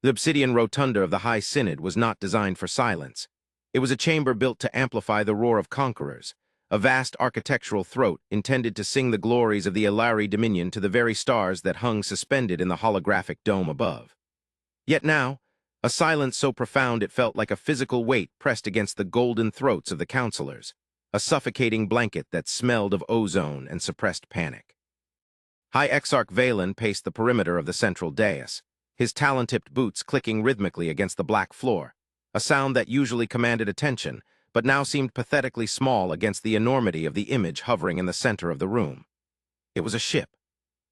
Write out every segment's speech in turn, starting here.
The obsidian rotunda of the High Synod was not designed for silence. It was a chamber built to amplify the roar of conquerors, a vast architectural throat intended to sing the glories of the Ilari dominion to the very stars that hung suspended in the holographic dome above. Yet now, a silence so profound it felt like a physical weight pressed against the golden throats of the counselors, a suffocating blanket that smelled of ozone and suppressed panic. High Exarch Valen paced the perimeter of the central dais, his talon-tipped boots clicking rhythmically against the black floor, a sound that usually commanded attention, but now seemed pathetically small against the enormity of the image hovering in the center of the room. It was a ship.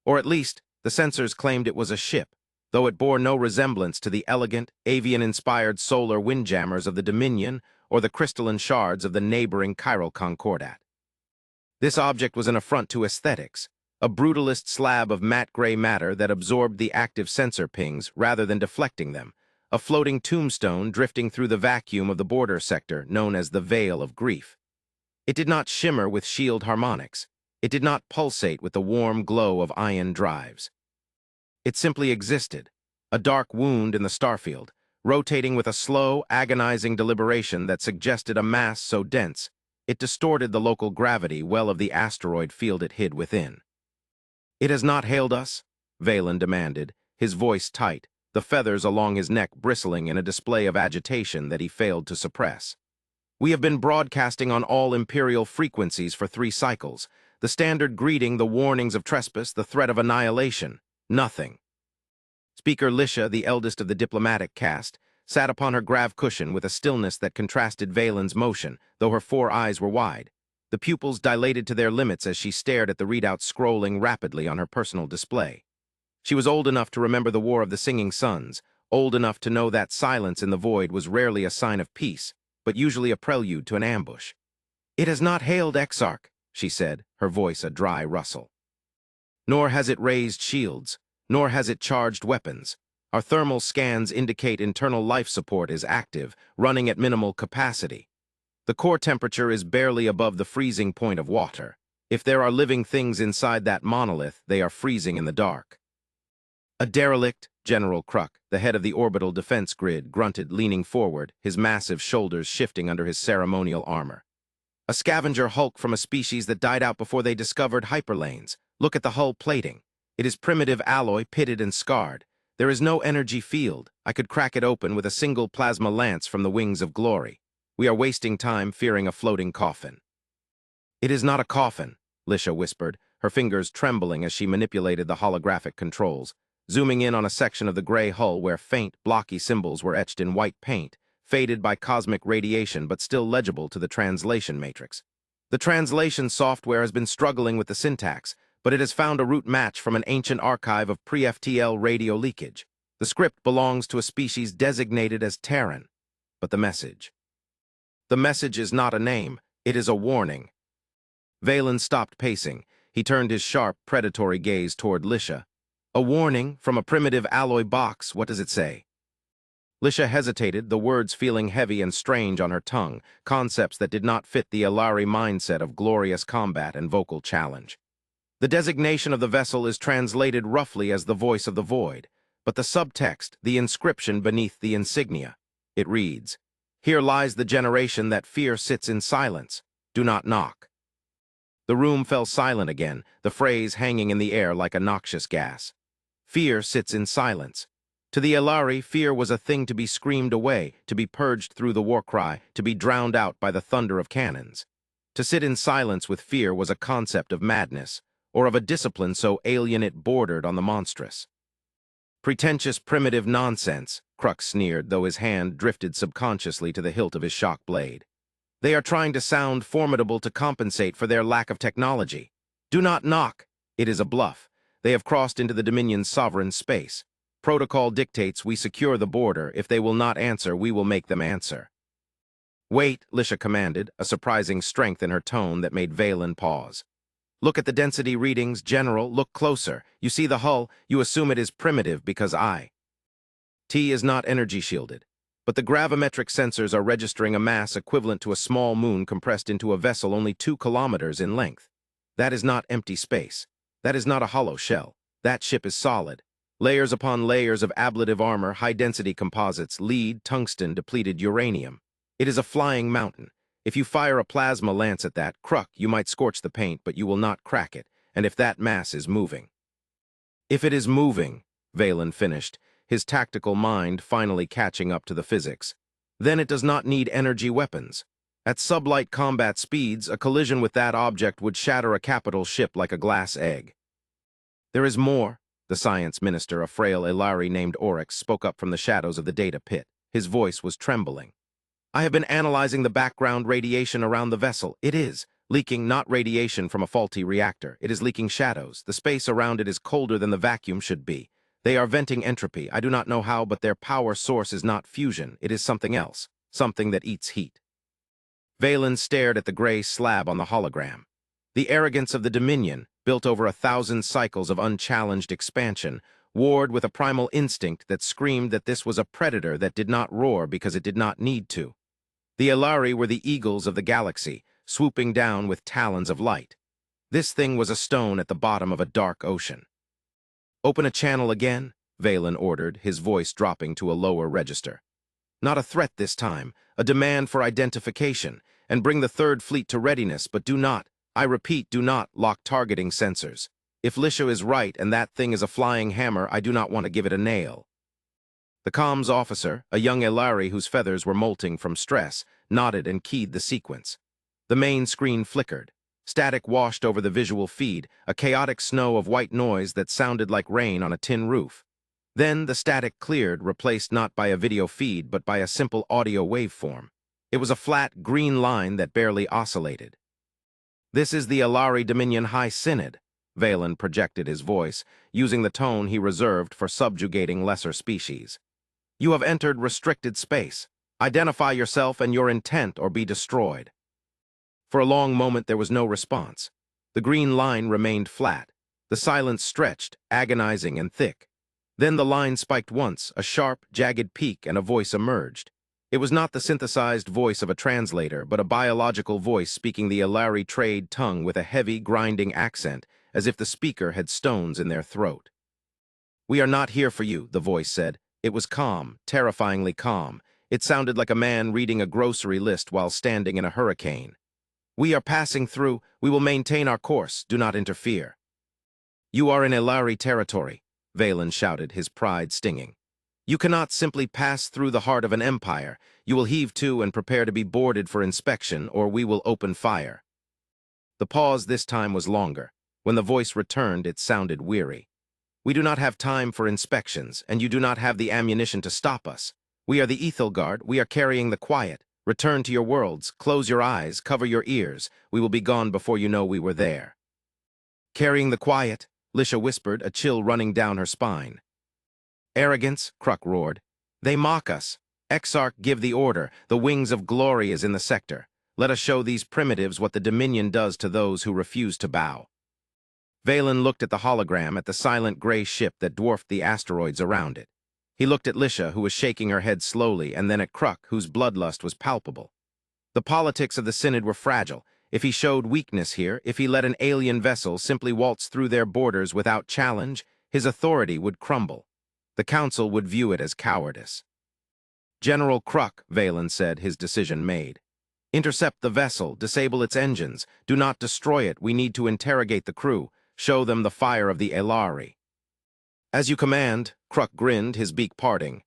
Or at least, the sensors claimed it was a ship, though it bore no resemblance to the elegant, avian-inspired solar windjammers of the Dominion or the crystalline shards of the neighboring chiral concordat. This object was an affront to aesthetics, a brutalist slab of matte gray matter that absorbed the active sensor pings rather than deflecting them, a floating tombstone drifting through the vacuum of the border sector known as the Veil of Grief. It did not shimmer with shield harmonics. It did not pulsate with the warm glow of ion drives. It simply existed, a dark wound in the starfield, rotating with a slow, agonizing deliberation that suggested a mass so dense it distorted the local gravity well of the asteroid field it hid within. "It has not hailed us?" Valen demanded, his voice tight, the feathers along his neck bristling in a display of agitation that he failed to suppress. "We have been broadcasting on all Imperial frequencies for 3 cycles, the standard greeting, the warnings of trespass, the threat of annihilation. Nothing." Speaker Lisha, the eldest of the diplomatic caste, sat upon her grav cushion with a stillness that contrasted Valen's motion, though her 4 eyes were wide. The pupils dilated to their limits as she stared at the readout scrolling rapidly on her personal display. She was old enough to remember the War of the Singing Suns, old enough to know that silence in the void was rarely a sign of peace, but usually a prelude to an ambush. "It has not hailed Exarch," she said, her voice a dry rustle. "Nor has it raised shields, nor has it charged weapons. Our thermal scans indicate internal life support is active, running at minimal capacity. The core temperature is barely above the freezing point of water. If there are living things inside that monolith, they are freezing in the dark." "A derelict," General Kruk, the head of the orbital defense grid, grunted, leaning forward, his massive shoulders shifting under his ceremonial armor. "A scavenger hulk from a species that died out before they discovered hyperlanes. Look at the hull plating. It is primitive alloy, pitted and scarred. There is no energy field. I could crack it open with a single plasma lance from the wings of glory. We are wasting time fearing a floating coffin." "It is not a coffin," Lisha whispered, her fingers trembling as she manipulated the holographic controls, zooming in on a section of the gray hull where faint, blocky symbols were etched in white paint, faded by cosmic radiation but still legible to the translation matrix. "The translation software has been struggling with the syntax, but it has found a root match from an ancient archive of pre-FTL radio leakage. The script belongs to a species designated as Terran. But the message. The message is not a name, it is a warning." Valen stopped pacing. He turned his sharp, predatory gaze toward Lisha. "A warning from a primitive alloy box, what does it say?" Lisha hesitated, the words feeling heavy and strange on her tongue, concepts that did not fit the Ilari mindset of glorious combat and vocal challenge. "The designation of the vessel is translated roughly as the voice of the void, but the subtext, the inscription beneath the insignia, it reads, 'Here lies the generation that fear sits in silence. Do not knock.'" The room fell silent again, the phrase hanging in the air like a noxious gas. Fear sits in silence. To the Ilari, fear was a thing to be screamed away, to be purged through the war cry, to be drowned out by the thunder of cannons. To sit in silence with fear was a concept of madness, or of a discipline so alien it bordered on the monstrous. "Pretentious primitive nonsense," Kruk sneered, though his hand drifted subconsciously to the hilt of his shock blade. "They are trying to sound formidable to compensate for their lack of technology. Do not knock. It is a bluff. They have crossed into the Dominion's sovereign space. Protocol dictates we secure the border. If they will not answer, we will make them answer." "Wait," Lisha commanded, a surprising strength in her tone that made Valen pause. "Look at the density readings, General. Look closer. You see the hull. You assume it is primitive because T is not energy shielded. But the gravimetric sensors are registering a mass equivalent to a small moon compressed into a vessel only 2 kilometers in length. That is not empty space. That is not a hollow shell. That ship is solid. Layers upon layers of ablative armor, high-density composites, lead, tungsten, depleted uranium. It is a flying mountain. If you fire a plasma lance at that, you might scorch the paint, but you will not crack it, and if that mass is moving. If it is moving, Valen finished, his tactical mind finally catching up to the physics, then it does not need energy weapons. At sublight combat speeds, a collision with that object would shatter a capital ship like a glass egg. There is more, the science minister, a frail Elari named Orcs, spoke up from the shadows of the data pit. His voice was trembling. I have been analyzing the background radiation around the vessel. It is leaking not radiation from a faulty reactor. It is leaking shadows. The space around it is colder than the vacuum should be. They are venting entropy. I do not know how, but their power source is not fusion. It is something else, something that eats heat. Valen stared at the gray slab on the hologram. The arrogance of the Dominion, built over 1,000 cycles of unchallenged expansion, warred with a primal instinct that screamed that this was a predator that did not roar because it did not need to. The Elari were the eagles of the galaxy, swooping down with talons of light. This thing was a stone at the bottom of a dark ocean. Open a channel again, Valen ordered, his voice dropping to a lower register. Not a threat this time, a demand for identification, and bring the Third Fleet to readiness, but do not, I repeat, do not lock targeting sensors. If Lisha is right and that thing is a flying hammer, I do not want to give it a nail. The comms officer, a young Elari whose feathers were molting from stress, nodded and keyed the sequence. The main screen flickered. Static washed over the visual feed, a chaotic snow of white noise that sounded like rain on a tin roof. Then the static cleared, replaced not by a video feed but by a simple audio waveform. It was a flat, green line that barely oscillated. This is the Elari Dominion High Synod, Valen projected his voice, using the tone he reserved for subjugating lesser species. You have entered restricted space. Identify yourself and your intent or be destroyed. For a long moment there was no response. The green line remained flat. The silence stretched, agonizing and thick. Then the line spiked once, a sharp, jagged peak, and a voice emerged. It was not the synthesized voice of a translator, but a biological voice speaking the Elari trade tongue with a heavy, grinding accent, as if the speaker had stones in their throat. We are not here for you, the voice said. It was calm, terrifyingly calm. It sounded like a man reading a grocery list while standing in a hurricane. We are passing through. We will maintain our course. Do not interfere. You are in Elari territory, Valen shouted, his pride stinging. You cannot simply pass through the heart of an empire. You will heave to and prepare to be boarded for inspection, or we will open fire. The pause this time was longer. When the voice returned, it sounded weary. We do not have time for inspections, and you do not have the ammunition to stop us. We are the Ethelgard. We are carrying the quiet. Return to your worlds. Close your eyes. Cover your ears. We will be gone before you know we were there. Carrying the quiet, Lisha whispered, a chill running down her spine. Arrogance, Kruk roared. They mock us. Exarch, give the order. The wings of glory is in the sector. Let us show these primitives what the Dominion does to those who refuse to bow. Valen looked at the hologram, at the silent gray ship that dwarfed the asteroids around it. He looked at Lisha, who was shaking her head slowly, and then at Kruk, whose bloodlust was palpable. The politics of the Synod were fragile. If he showed weakness here, if he let an alien vessel simply waltz through their borders without challenge, his authority would crumble. The Council would view it as cowardice. General Kruk, Valen said, his decision made. Intercept the vessel, disable its engines. Do not destroy it. We need to interrogate the crew. Show them the fire of the Elari. As you command, Kruk grinned, his beak parting.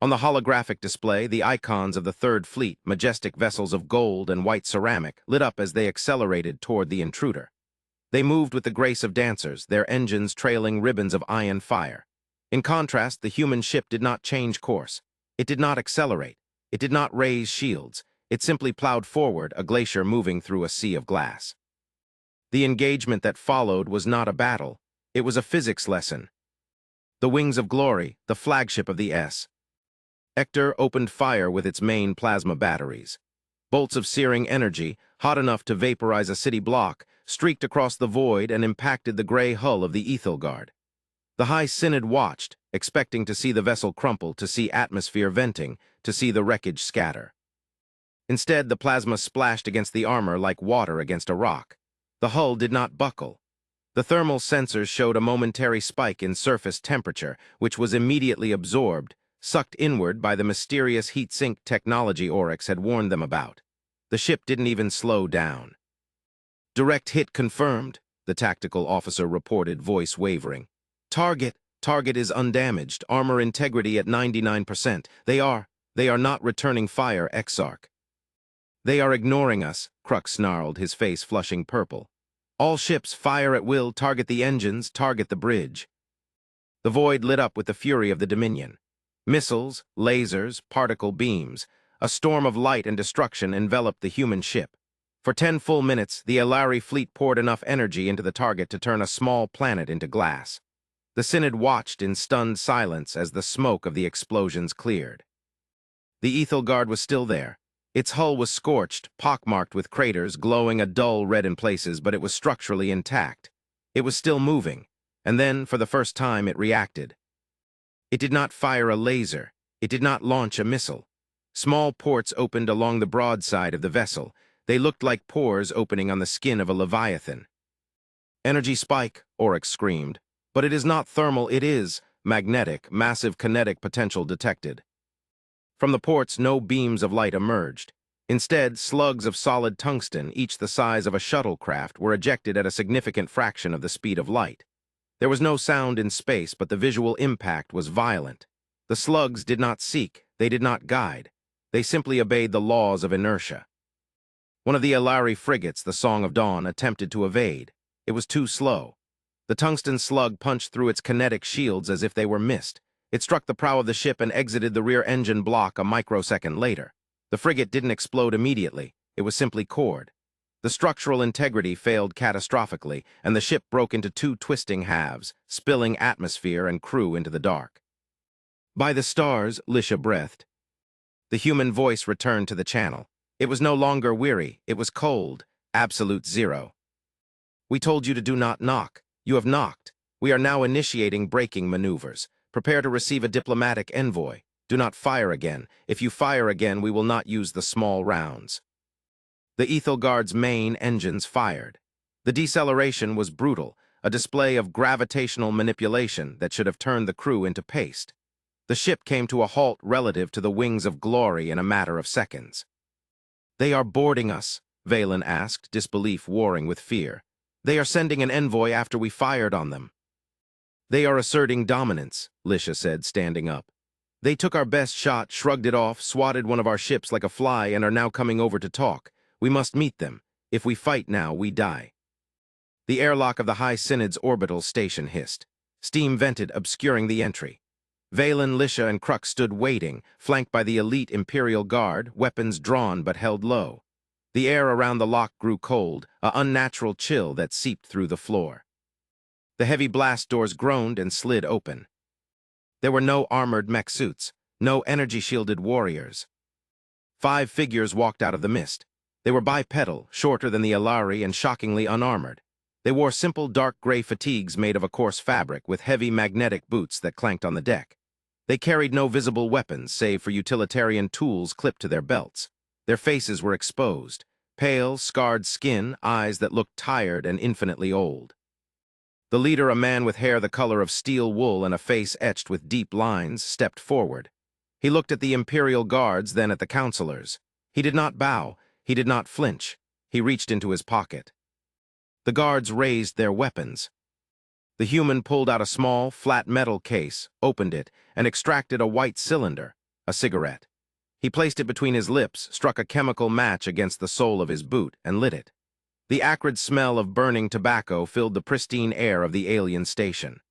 On the holographic display, the icons of the Third Fleet, majestic vessels of gold and white ceramic, lit up as they accelerated toward the intruder. They moved with the grace of dancers, their engines trailing ribbons of iron fire. In contrast, the human ship did not change course. It did not accelerate. It did not raise shields. It simply plowed forward, a glacier moving through a sea of glass. The engagement that followed was not a battle. It was a physics lesson. The Wings of Glory, the flagship of the S. Ector opened fire with its main plasma batteries. Bolts of searing energy, hot enough to vaporize a city block, streaked across the void and impacted the gray hull of the Ethelgard. The High Synod watched, expecting to see the vessel crumple, to see atmosphere venting, to see the wreckage scatter. Instead, the plasma splashed against the armor like water against a rock. The hull did not buckle. The thermal sensors showed a momentary spike in surface temperature, which was immediately absorbed, sucked inward by the mysterious heat sink technology orcs had warned them about. The ship didn't even slow down. "Direct hit confirmed," the tactical officer reported, voice wavering. Target is undamaged, armor integrity at 99%. They are not returning fire, Exarch." "They are ignoring us," Crux snarled, his face flushing purple. "All ships fire at will, target the engines, target the bridge." The void lit up with the fury of the Dominion. Missiles, lasers, particle beams, a storm of light and destruction enveloped the human ship. For 10 full minutes, the Alari fleet poured enough energy into the target to turn a small planet into glass. The Synod watched in stunned silence as the smoke of the explosions cleared. The Ethelgard was still there. Its hull was scorched, pockmarked with craters, glowing a dull red in places, but it was structurally intact. It was still moving, and then, for the first time, it reacted. It did not fire a laser. It did not launch a missile. Small ports opened along the broadside of the vessel. They looked like pores opening on the skin of a leviathan. "Energy spike," Oryx screamed. "But it is not thermal, it is magnetic, massive kinetic potential detected." From the ports, no beams of light emerged. Instead, slugs of solid tungsten, each the size of a shuttlecraft, were ejected at a significant fraction of the speed of light. There was no sound in space, but the visual impact was violent. The slugs did not seek, they did not guide. They simply obeyed the laws of inertia. One of the Alari frigates, the Song of Dawn, attempted to evade. It was too slow. The tungsten slug punched through its kinetic shields as if they were mist. It struck the prow of the ship and exited the rear engine block a microsecond later. The frigate didn't explode immediately. It was simply cored. The structural integrity failed catastrophically, and the ship broke into 2 twisting halves, spilling atmosphere and crew into the dark. "By the stars," Lisha breathed. The human voice returned to the channel. It was no longer weary. It was cold. Absolute zero. "We told you to do not knock. You have knocked. We are now initiating braking maneuvers. Prepare to receive a diplomatic envoy. Do not fire again. If you fire again, we will not use the small rounds." The Ethelgard's main engines fired. The deceleration was brutal, a display of gravitational manipulation that should have turned the crew into paste. The ship came to a halt relative to the wings of glory in a matter of seconds. "They are boarding us," Valen asked, disbelief warring with fear. "They are sending an envoy after we fired on them." "They are asserting dominance," Lisha said, standing up. "They took our best shot, shrugged it off, swatted one of our ships like a fly, and are now coming over to talk. We must meet them. If we fight now, we die." The airlock of the High Synod's orbital station hissed. Steam vented, obscuring the entry. Valen, Lisha, and Crux stood waiting, flanked by the elite Imperial Guard, weapons drawn but held low. The air around the lock grew cold, an unnatural chill that seeped through the floor. The heavy blast doors groaned and slid open. There were no armored mech suits, no energy-shielded warriors. 5 figures walked out of the mist. They were bipedal, shorter than the Alari, and shockingly unarmored. They wore simple dark gray fatigues made of a coarse fabric, with heavy magnetic boots that clanked on the deck. They carried no visible weapons, save for utilitarian tools clipped to their belts. Their faces were exposed, pale, scarred skin, eyes that looked tired and infinitely old. The leader, a man with hair the color of steel wool and a face etched with deep lines, stepped forward. He looked at the Imperial Guards, then at the counselors. He did not bow. He did not flinch. He reached into his pocket. The guards raised their weapons. The human pulled out a small, flat metal case, opened it, and extracted a white cylinder, a cigarette. He placed it between his lips, struck a chemical match against the sole of his boot, and lit it. The acrid smell of burning tobacco filled the pristine air of the alien station.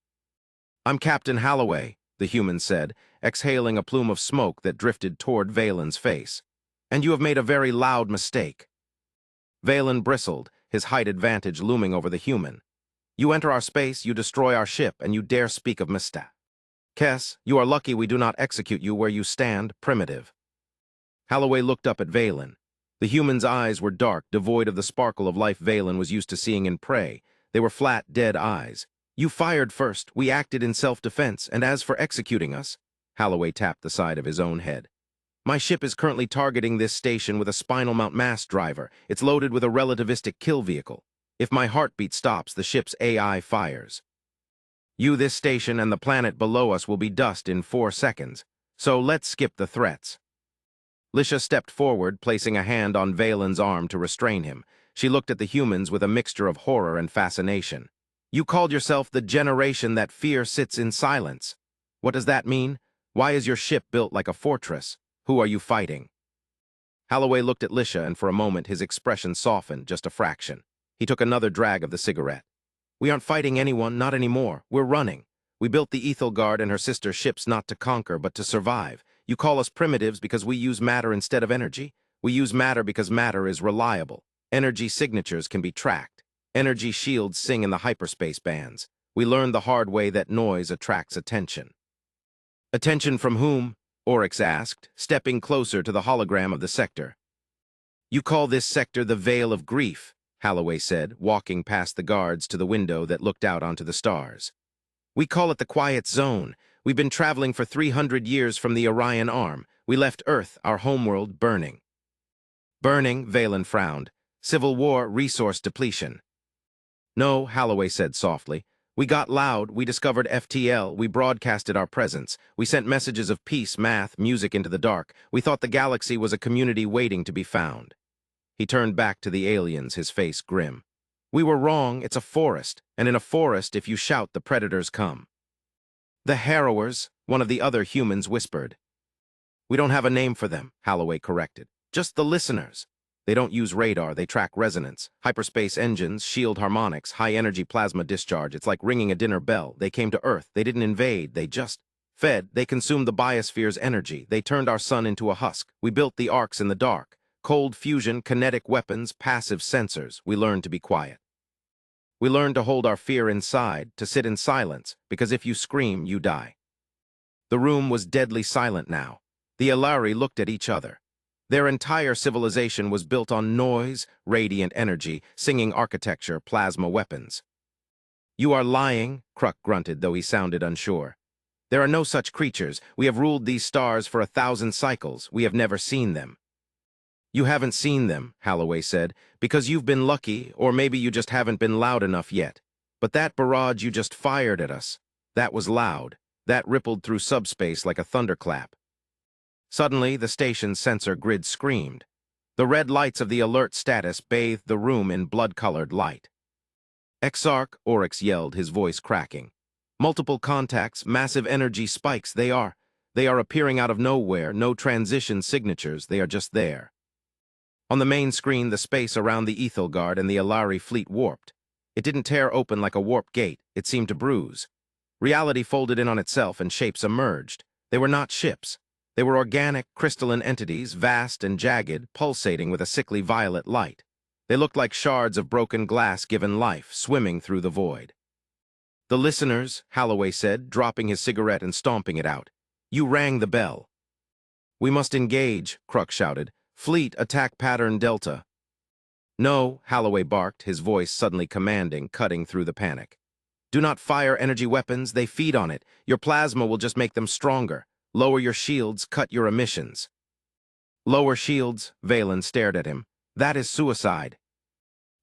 "I'm Captain Holloway," the human said, exhaling a plume of smoke that drifted toward Valen's face. "And you have made a very loud mistake." Valen bristled, his height advantage looming over the human. "You enter our space, you destroy our ship, and you dare speak of mistake. Kess, you are lucky we do not execute you where you stand, primitive." Holloway looked up at Valen. The human's eyes were dark, devoid of the sparkle of life Valen was used to seeing in prey. They were flat, dead eyes. "You fired first, we acted in self-defense, and as for executing us," Holloway tapped the side of his own head. "My ship is currently targeting this station with a spinal mount mass driver. It's loaded with a relativistic kill vehicle. If my heartbeat stops, the ship's AI fires. This station and the planet below us will be dust in 4 seconds. So let's skip the threats. Lisha stepped forward, placing a hand on Valen's arm to restrain him. She looked at the humans with a mixture of horror and fascination. You called yourself the generation that fear sits in silence. What does that mean? Why is your ship built like a fortress? Who are you fighting? Holloway looked at Lisha, and for a moment his expression softened just a fraction. He took another drag of the cigarette. We aren't fighting anyone, not anymore. We're running. We built the Ethelgard and her sister ships not to conquer, but to survive. You call us primitives because we use matter instead of energy. We use matter because matter is reliable. Energy signatures can be tracked. Energy shields sing in the hyperspace bands. We learned the hard way that noise attracts attention. Attention from whom? Orcs asked, stepping closer to the hologram of the sector. You call this sector the Veil of Grief, Holloway said, walking past the guards to the window that looked out onto the stars. We call it the Quiet Zone. We've been traveling for 300 years from the Orion Arm. We left Earth, our homeworld, burning. Burning, Valen frowned. Civil war, resource depletion. No, Holloway said softly. We got loud, we discovered FTL, we broadcasted our presence. We sent messages of peace, math, music into the dark. We thought the galaxy was a community waiting to be found. He turned back to the aliens, his face grim. We were wrong, it's a forest, and in a forest, if you shout, the predators come. The harrowers, one of the other humans whispered. We don't have a name for them, Holloway corrected. Just the listeners. They don't use radar, they track resonance. Hyperspace engines, shield harmonics, high-energy plasma discharge. It's like ringing a dinner bell. They came to Earth. They didn't invade. They just fed. They consumed the biosphere's energy. They turned our sun into a husk. We built the arcs in the dark. Cold fusion, kinetic weapons, passive sensors. We learned to be quiet. We learned to hold our fear inside, to sit in silence, because if you scream, you die. The room was deadly silent now. The Alari looked at each other. Their entire civilization was built on noise, radiant energy, singing architecture, plasma weapons. You are lying, Kruk grunted, though he sounded unsure. There are no such creatures. We have ruled these stars for 1,000 cycles. We have never seen them. You haven't seen them, Holloway said, because you've been lucky, or maybe you just haven't been loud enough yet. But that barrage you just fired at us, that was loud. That rippled through subspace like a thunderclap. Suddenly, the station's sensor grid screamed. The red lights of the alert status bathed the room in blood-colored light. Exarch, Oryx yelled, his voice cracking. Multiple contacts, massive energy spikes, they are appearing out of nowhere, no transition signatures, they are just there. On the main screen, the space around the Ethelgard and the Alari fleet warped. It didn't tear open like a warp gate, it seemed to bruise. Reality folded in on itself and shapes emerged. They were not ships. They were organic, crystalline entities, vast and jagged, pulsating with a sickly violet light. They looked like shards of broken glass given life, swimming through the void. The listeners, Holloway said, dropping his cigarette and stomping it out. You rang the bell. We must engage, Kruk shouted. Fleet, attack pattern Delta. No, Holloway barked, his voice suddenly commanding, cutting through the panic. Do not fire energy weapons, they feed on it. Your plasma will just make them stronger. Lower your shields, cut your emissions. Lower shields, Valen stared at him. That is suicide.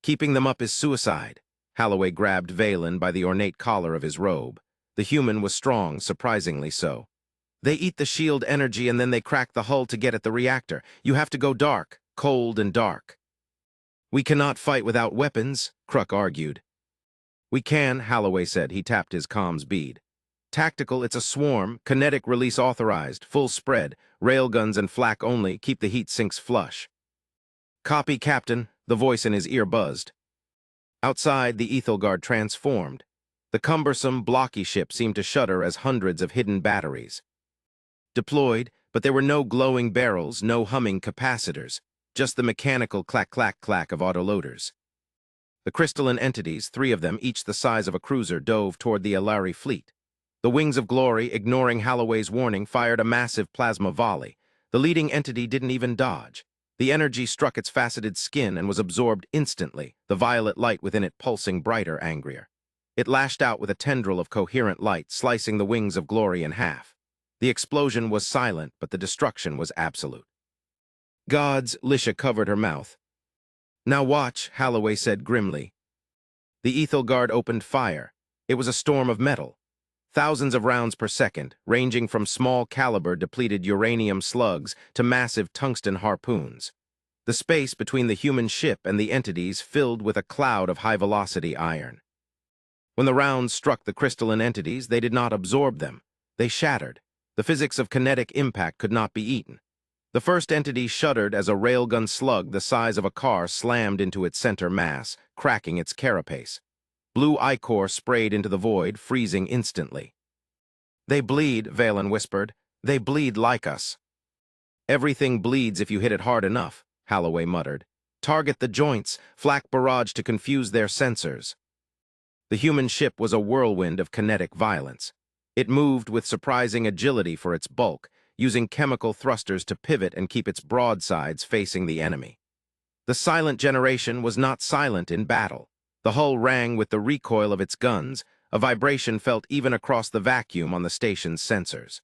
Keeping them up is suicide. Holloway grabbed Valen by the ornate collar of his robe. The human was strong, surprisingly so. They eat the shield energy and then they crack the hull to get at the reactor. You have to go dark, cold and dark. We cannot fight without weapons, Kruk argued. We can, Holloway said. He tapped his comms bead. Tactical, it's a swarm, kinetic release authorized, full spread, railguns and flak only, keep the heat sinks flush. Copy, Captain, the voice in his ear buzzed. Outside, the Ethelgard transformed. The cumbersome, blocky ship seemed to shudder as hundreds of hidden batteries. Deployed, but there were no glowing barrels, no humming capacitors, just the mechanical clack-clack-clack of autoloaders. The crystalline entities, 3 of them, each the size of a cruiser, dove toward the Alari fleet. The Wings of Glory, ignoring Holloway's warning, fired a massive plasma volley. The leading entity didn't even dodge. The energy struck its faceted skin and was absorbed instantly, the violet light within it pulsing brighter, angrier. It lashed out with a tendril of coherent light, slicing the Wings of Glory in half. The explosion was silent, but the destruction was absolute. Gods, Lisha covered her mouth. Now watch, Holloway said grimly. The Ethelgard opened fire. It was a storm of metal. Thousands of rounds per second, ranging from small-caliber depleted uranium slugs to massive tungsten harpoons. The space between the human ship and the entities filled with a cloud of high-velocity iron. When the rounds struck the crystalline entities, they did not absorb them. They shattered. The physics of kinetic impact could not be eaten. The first entity shuddered as a railgun slug the size of a car slammed into its center mass, cracking its carapace. Blue ichor sprayed into the void, freezing instantly. "They bleed," Valen whispered. "They bleed like us." "Everything bleeds if you hit it hard enough," Holloway muttered. "Target the joints, flak barrage to confuse their sensors." The human ship was a whirlwind of kinetic violence. It moved with surprising agility for its bulk, using chemical thrusters to pivot and keep its broadsides facing the enemy. The silent generation was not silent in battle. The hull rang with the recoil of its guns, a vibration felt even across the vacuum on the station's sensors.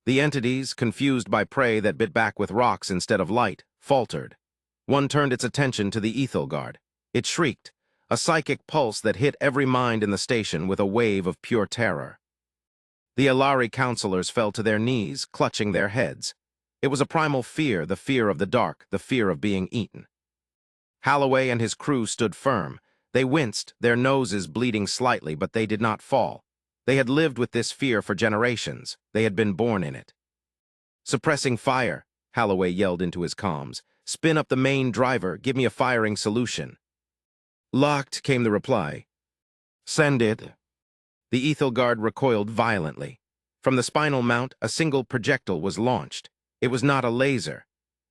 The entities, confused by prey that bit back with rocks instead of light, faltered. One turned its attention to the Ethelgard. It shrieked, a psychic pulse that hit every mind in the station with a wave of pure terror. The Alari counselors fell to their knees, clutching their heads. It was a primal fear, the fear of the dark, the fear of being eaten. Holloway and his crew stood firm. They winced, their noses bleeding slightly, but they did not fall. They had lived with this fear for generations. They had been born in it. "Suppressing fire," Holloway yelled into his comms. "Spin up the main driver, give me a firing solution." "Locked," came the reply. "Send it." The Ethelgard recoiled violently. From the spinal mount, a single projectile was launched. It was not a laser.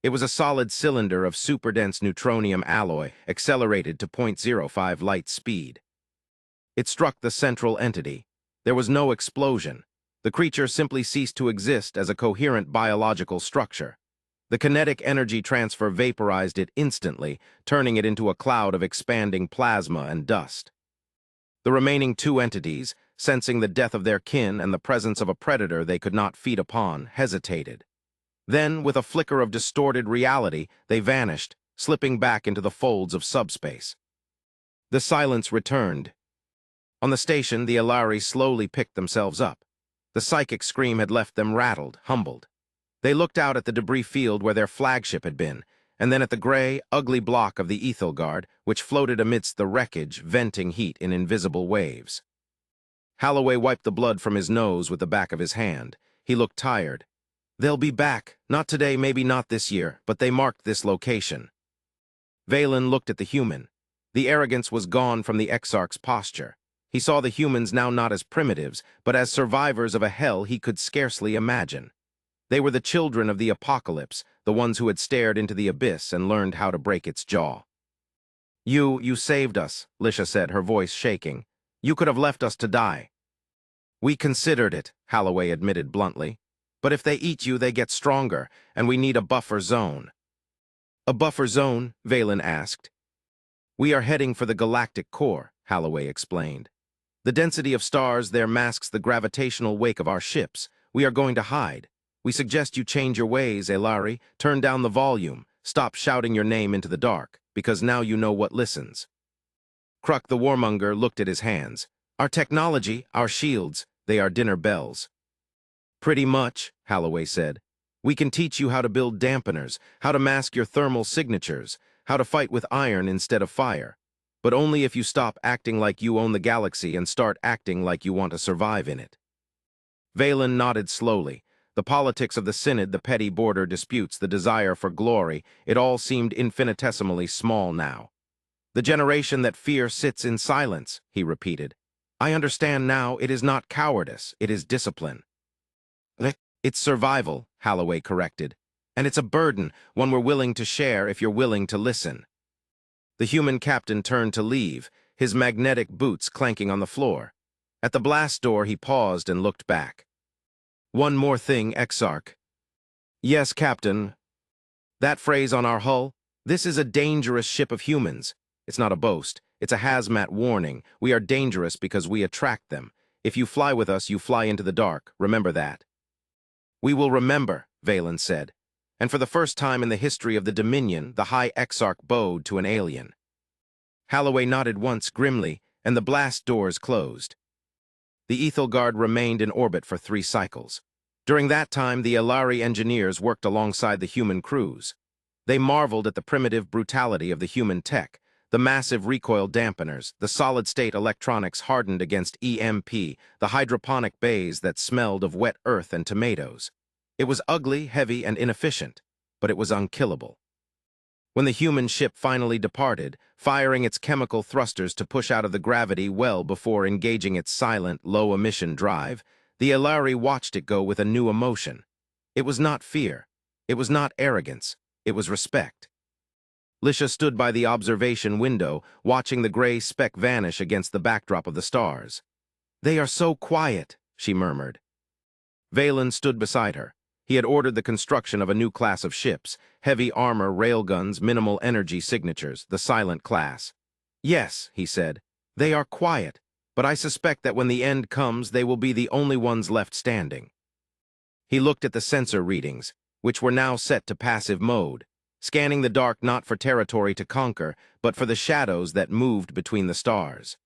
It was a solid cylinder of superdense neutronium alloy, accelerated to .05 light speed. It struck the central entity. There was no explosion. The creature simply ceased to exist as a coherent biological structure. The kinetic energy transfer vaporized it instantly, turning it into a cloud of expanding plasma and dust. The remaining two entities, sensing the death of their kin and the presence of a predator they could not feed upon, hesitated. Then, with a flicker of distorted reality, they vanished, slipping back into the folds of subspace. The silence returned. On the station, the Alari slowly picked themselves up. The psychic scream had left them rattled, humbled. They looked out at the debris field where their flagship had been, and then at the gray, ugly block of the Ethelgard, which floated amidst the wreckage, venting heat in invisible waves. Holloway wiped the blood from his nose with the back of his hand. He looked tired. "They'll be back. Not today, maybe not this year, but they marked this location." Valen looked at the human. The arrogance was gone from the Exarch's posture. He saw the humans now not as primitives, but as survivors of a hell he could scarcely imagine. They were the children of the apocalypse, the ones who had stared into the abyss and learned how to break its jaw. You saved us," Lisha said, her voice shaking. "You could have left us to die." "We considered it," Holloway admitted bluntly. "But if they eat you, they get stronger, and we need a buffer zone." "A buffer zone?" Valen asked. "We are heading for the galactic core," Holloway explained. "The density of stars there masks the gravitational wake of our ships. We are going to hide. We suggest you change your ways, Elari. Turn down the volume. Stop shouting your name into the dark, because now you know what listens." Kruk the warmonger looked at his hands. "Our technology, our shields, they are dinner bells." "Pretty much," Holloway said. "We can teach you how to build dampeners, how to mask your thermal signatures, how to fight with iron instead of fire. But only if you stop acting like you own the galaxy and start acting like you want to survive in it." Valen nodded slowly. The politics of the Synod, the petty border disputes, the desire for glory, it all seemed infinitesimally small now. "The generation that fear sits in silence," he repeated. "I understand now it is not cowardice, it is discipline." "It's survival," Holloway corrected. "And it's a burden, one we're willing to share if you're willing to listen." The human captain turned to leave, his magnetic boots clanking on the floor. At the blast door he paused and looked back. "One more thing, Exarch." "Yes, Captain." "That phrase on our hull? This is a dangerous ship of humans. It's not a boast. It's a hazmat warning. We are dangerous because we attract them. If you fly with us, you fly into the dark. Remember that." "We will remember," Valen said. And for the first time in the history of the Dominion, the High Exarch bowed to an alien. Holloway nodded once grimly, and the blast doors closed. The Ethelgard remained in orbit for 3 cycles. During that time, the Ilari engineers worked alongside the human crews. They marveled at the primitive brutality of the human tech, the massive recoil dampeners, the solid-state electronics hardened against EMP, the hydroponic bays that smelled of wet earth and tomatoes. It was ugly, heavy, and inefficient, but it was unkillable. When the human ship finally departed, firing its chemical thrusters to push out of the gravity well before engaging its silent, low-emission drive, the Ilari watched it go with a new emotion. It was not fear. It was not arrogance. It was respect. Lisha stood by the observation window, watching the gray speck vanish against the backdrop of the stars. "They are so quiet," she murmured. Valen stood beside her. He had ordered the construction of a new class of ships, heavy armor, railguns, minimal energy signatures, the silent class. "Yes," he said, "they are quiet, but I suspect that when the end comes, they will be the only ones left standing." He looked at the sensor readings, which were now set to passive mode, scanning the dark not for territory to conquer, but for the shadows that moved between the stars.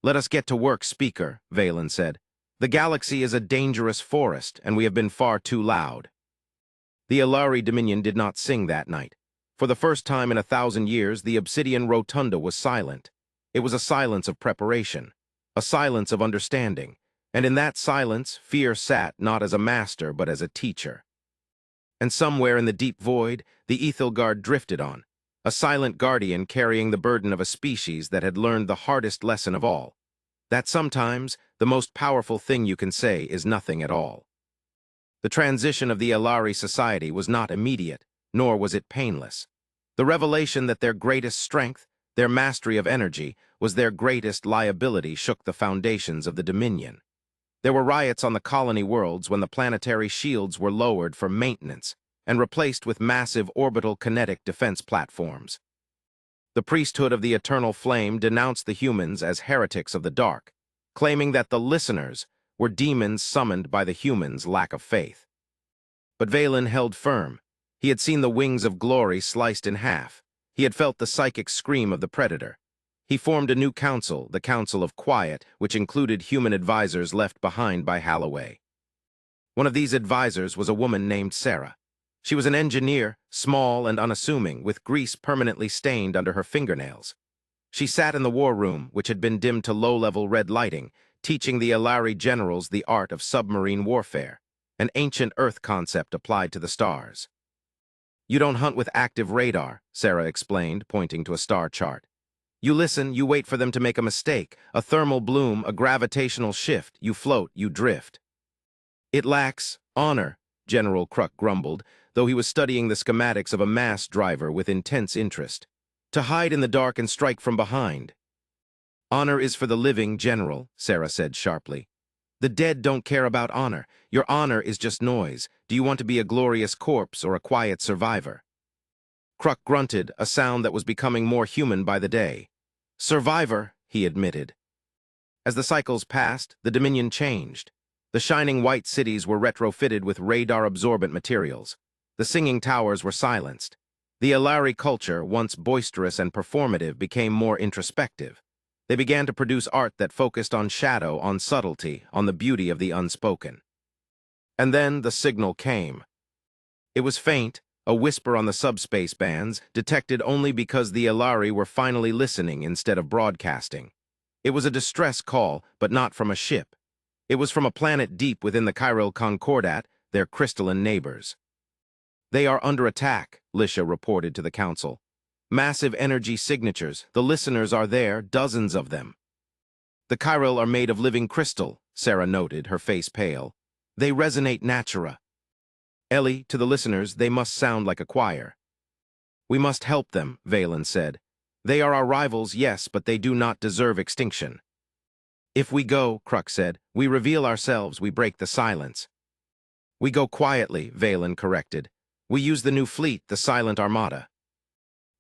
"Let us get to work, Speaker," Valen said. "The galaxy is a dangerous forest, and we have been far too loud." The Ilari Dominion did not sing that night. For the first time in 1,000 years, the obsidian rotunda was silent. It was a silence of preparation, a silence of understanding, and in that silence, fear sat not as a master but as a teacher. And somewhere in the deep void, the Ethelgard drifted on, a silent guardian carrying the burden of a species that had learned the hardest lesson of all, that sometimes the most powerful thing you can say is nothing at all. The transition of the Ilari society was not immediate, nor was it painless. The revelation that their greatest strength, their mastery of energy, was their greatest liability shook the foundations of the Dominion. There were riots on the colony worlds when the planetary shields were lowered for maintenance and replaced with massive orbital kinetic defense platforms. The priesthood of the Eternal Flame denounced the humans as heretics of the dark, claiming that the listeners were demons summoned by the humans' lack of faith. But Valen held firm. He had seen the wings of glory sliced in half. He had felt the psychic scream of the predator. He formed a new council, the Council of Quiet, which included human advisors left behind by Holloway. One of these advisors was a woman named Sarah. She was an engineer, small and unassuming, with grease permanently stained under her fingernails. She sat in the war room, which had been dimmed to low-level red lighting, teaching the Ilari generals the art of submarine warfare, an ancient Earth concept applied to the stars. "You don't hunt with active radar," Sarah explained, pointing to a star chart. "You listen, you wait for them to make a mistake, a thermal bloom, a gravitational shift, you float, you drift." "It lacks honor," General Kruk grumbled, though he was studying the schematics of a mass driver with intense interest. "To hide in the dark and strike from behind." "Honor is for the living, General," Sarah said sharply. "The dead don't care about honor. Your honor is just noise. Do you want to be a glorious corpse or a quiet survivor?" Kruk grunted, a sound that was becoming more human by the day. "Survivor," he admitted. As the cycles passed, the Dominion changed. The shining white cities were retrofitted with radar-absorbent materials. The singing towers were silenced. The Ilari culture, once boisterous and performative, became more introspective. They began to produce art that focused on shadow, on subtlety, on the beauty of the unspoken. And then the signal came. It was faint, a whisper on the subspace bands, detected only because the Ilari were finally listening instead of broadcasting. It was a distress call, but not from a ship. It was from a planet deep within the Chiral Concordat, their crystalline neighbors. "They are under attack," Lisha reported to the council. "Massive energy signatures. The listeners are there, dozens of them." "The Chiral are made of living crystal," Sarah noted, her face pale. "They resonate natura." "Ellie, to the listeners, they must sound like a choir." "We must help them," Valen said. "They are our rivals, yes, but they do not deserve extinction." "If we go," Kruk said, "we reveal ourselves, we break the silence." "We go quietly," Valen corrected. "We use the new fleet, the Silent Armada."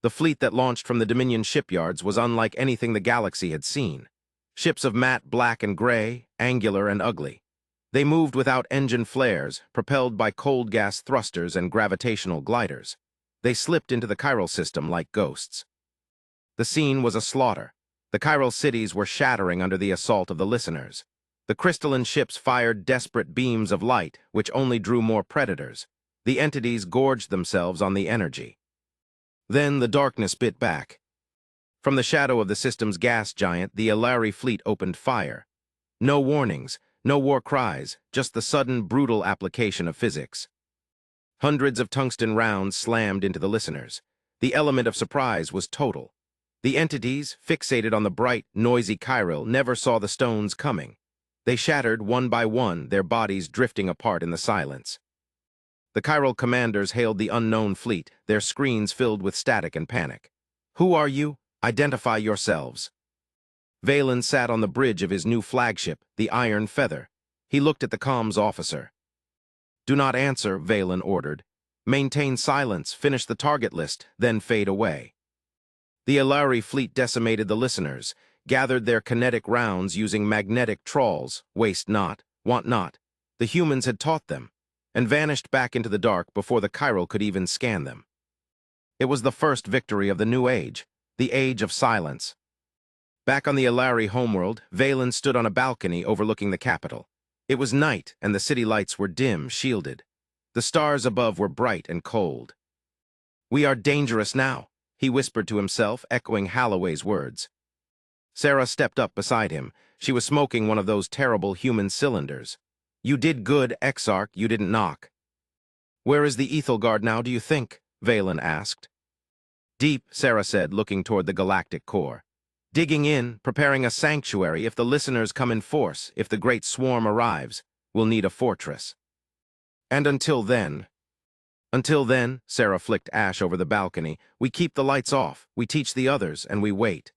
The fleet that launched from the Dominion shipyards was unlike anything the galaxy had seen. Ships of matte black and gray, angular and ugly. They moved without engine flares, propelled by cold gas thrusters and gravitational gliders. They slipped into the chiral system like ghosts. The scene was a slaughter. The chiral cities were shattering under the assault of the listeners. The crystalline ships fired desperate beams of light, which only drew more predators. The entities gorged themselves on the energy. Then the darkness bit back. From the shadow of the system's gas giant, the Alari fleet opened fire. No warnings, no war cries, just the sudden, brutal application of physics. Hundreds of tungsten rounds slammed into the listeners. The element of surprise was total. The entities, fixated on the bright, noisy chiral, never saw the stones coming. They shattered one by one, their bodies drifting apart in the silence. The chiral commanders hailed the unknown fleet, their screens filled with static and panic. "Who are you? Identify yourselves." Valen sat on the bridge of his new flagship, the Iron Feather. He looked at the comms officer. "Do not answer," Valen ordered. "Maintain silence, finish the target list, then fade away." The Alari fleet decimated the listeners, gathered their kinetic rounds using magnetic trawls, waste not, want not. The humans had taught them, and vanished back into the dark before the chiral could even scan them. It was the first victory of the new age, the age of silence. Back on the Alari homeworld, Valen stood on a balcony overlooking the capital. It was night, and the city lights were dim, shielded. The stars above were bright and cold. "We are dangerous now," he whispered to himself, echoing Halloway's words. Sarah stepped up beside him. She was smoking one of those terrible human cylinders. "You did good, Exarch, you didn't knock." "Where is the Ethelgard now, do you think?" Valen asked. "Deep," Sarah said, looking toward the galactic core. "Digging in, preparing a sanctuary if the listeners come in force, if the great swarm arrives. We'll need a fortress." "And until then?" "Until then," Sarah flicked ash over the balcony, "we keep the lights off, we teach the others, and we wait."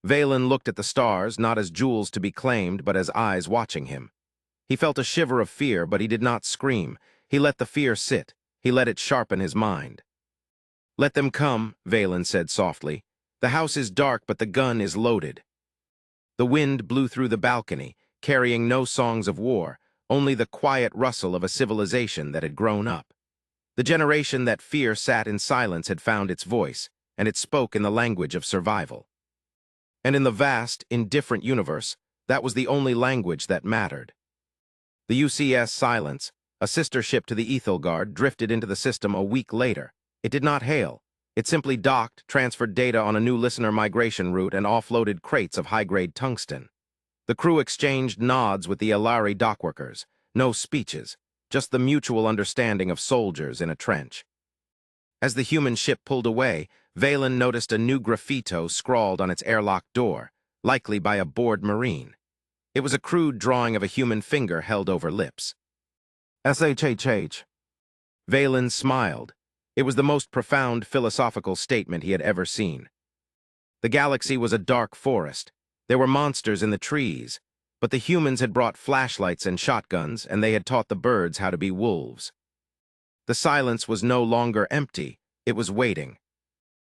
Valen looked at the stars, not as jewels to be claimed, but as eyes watching him. He felt a shiver of fear, but he did not scream. He let the fear sit. He let it sharpen his mind. "Let them come," Valen said softly. "The house is dark, but the gun is loaded." The wind blew through the balcony, carrying no songs of war, only the quiet rustle of a civilization that had grown up. The generation that fear sat in silence had found its voice, and it spoke in the language of survival. And in the vast, indifferent universe, that was the only language that mattered. The UCS Silence, a sister ship to the Ethelgard, drifted into the system a week later. It did not hail. It simply docked, transferred data on a new listener migration route, and offloaded crates of high-grade tungsten. The crew exchanged nods with the Alari dockworkers. No speeches, just the mutual understanding of soldiers in a trench. As the human ship pulled away, Valen noticed a new graffito scrawled on its airlock door, likely by a bored Marine. It was a crude drawing of a human finger held over lips. "SHHH." Valen smiled. It was the most profound philosophical statement he had ever seen. The galaxy was a dark forest. There were monsters in the trees, but the humans had brought flashlights and shotguns, and they had taught the birds how to be wolves. The silence was no longer empty. It was waiting.